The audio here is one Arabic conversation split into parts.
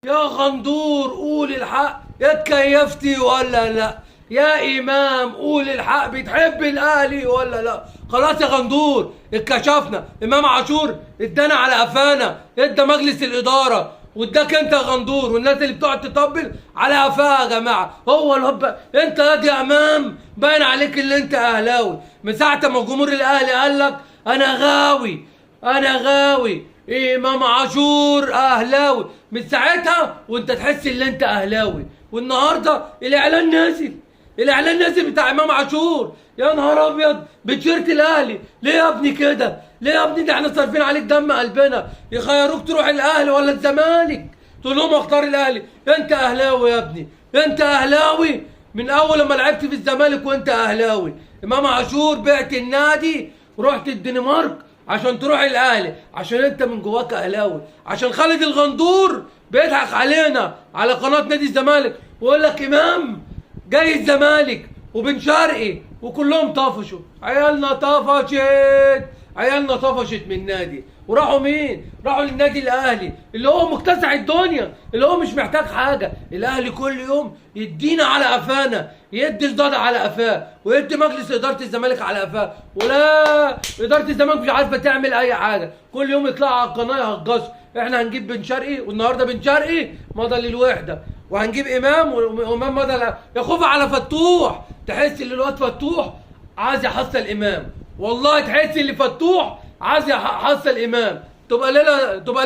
يا غندور قول الحق، اتكيفتي ولا لا؟ يا امام قول الحق، بتحب الاهلي ولا لا؟ خلاص يا غندور اتكشفنا. امام عاشور ادانا على قفانا، ادى مجلس الاداره واداك انت يا غندور والناس اللي بتقعد تطبل على قفاها يا جماعه. هو الهب انت يا امام باين عليك اللي انت اهلاوي من ساعه ما جمهور الاهلي قال لك انا غاوي انا غاوي. امام عاشور اهلاوي من ساعتها وانت تحس ان انت اهلاوي. والنهارده الاعلان نازل، الاعلان نازل بتاع امام عاشور. يا نهار ابيض بتيشيرت الاهلي. ليه يا ابني كده؟ ليه يا ابني؟ ده احنا صارفين عليك دم قلبنا. يخيروك تروح الاهلي ولا الزمالك، تقول لهم اختار الاهلي. انت اهلاوي يا ابني، انت اهلاوي من اول لما لعبت في الزمالك وانت اهلاوي. امام عاشور بعت النادي ورحت الدنمارك عشان تروح الاهلي، عشان انت من جواك اهلاوي، عشان خالد الغندور بيضحك علينا على قناه نادي الزمالك ويقول لك امام جاي الزمالك وبن شرقي وكلهم طفشوا. عيالنا طفشت، عيالنا طفشت من النادي وراحوا مين؟ راحوا للنادي الاهلي اللي هو مكتسح الدنيا، اللي هو مش محتاج حاجه. الاهلي كل يوم يدينا على قفانا، يدي الضاد على قفاه ويدي مجلس اداره الزمالك على قفاه، ولا اداره الزمالك مش عارفه تعمل اي حاجه. كل يوم يطلعوا على القناه يهجصوا احنا هنجيب بن شرقي، والنهارده بن شرقي مضى للوحده، وهنجيب امام وامام مضى يخوف على فتوح. تحس ان الواد فتوح عايز يحصل امام، والله تحس ان فتوح عايز يحصل امام. تبقى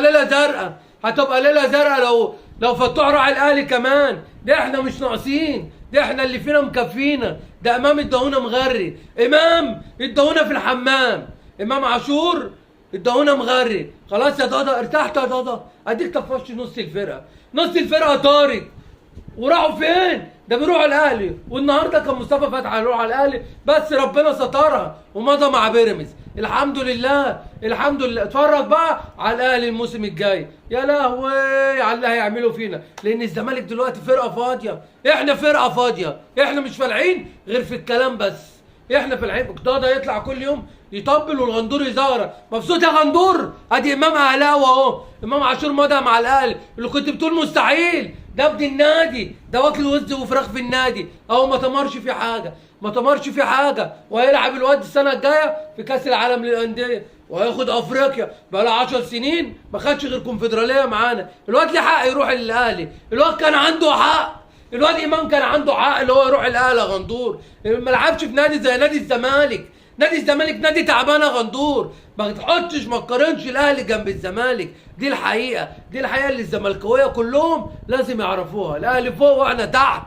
ليله زرقاء، هتبقى ليله زرقاء لو فتوح راح الاهلي كمان. ده احنا مش ناقصين، ده احنا اللي فينا مكفينا. ده امام اداهونا مغري، امام اداهونا في الحمام، امام عاشور اداهونا مغري. خلاص يا ضاضا ارتحت يا ضاضا، اديك طفشت نص الفرقه، نص الفرقه طارت وراحوا فين؟ ده بيروحوا الاهلي. والنهارده كان مصطفى فتحي هيروح على الاهلي بس ربنا سترها ومضى مع بيراميدز. الحمد لله الحمد لله. اتفرج بقى على الاهلي الموسم الجاي، يا لهوي على اللي هيعملوا فينا، لان الزمالك دلوقتي فرقه فاضيه، احنا فرقه فاضيه، احنا مش فالحين غير في الكلام بس. احنا في العيب ده يطلع كل يوم يطبل والغندور يزهر. مبسوط يا غندور؟ ادي امام اهلاوي اهو، امام عاشور مضى مع الاهلي اللي كنت بتقول مستحيل، ده ابن النادي، ده واكل وز وفراخ في النادي اهو، ما تمرش في حاجه، ما تمرش في حاجه. وهيلعب الواد السنه الجايه في كاس العالم للانديه وهياخد افريقيا. بقى له 10 سنين ما خدش غير كونفدراليه معانا. الواد ليه حق يروح للاهلي، الواد كان عنده حق، الواد امام كان عنده حق اللي هو يروح الاهلي يا غندور. ما لعبش في نادي زي نادي الزمالك، نادي الزمالك نادي تعبان يا غندور. ما تحطش ما تقارنش الاهلي جنب الزمالك، دي الحقيقه، دي الحقيقه اللي الزملكاويه كلهم لازم يعرفوها. الاهلي فوق واحنا تحت.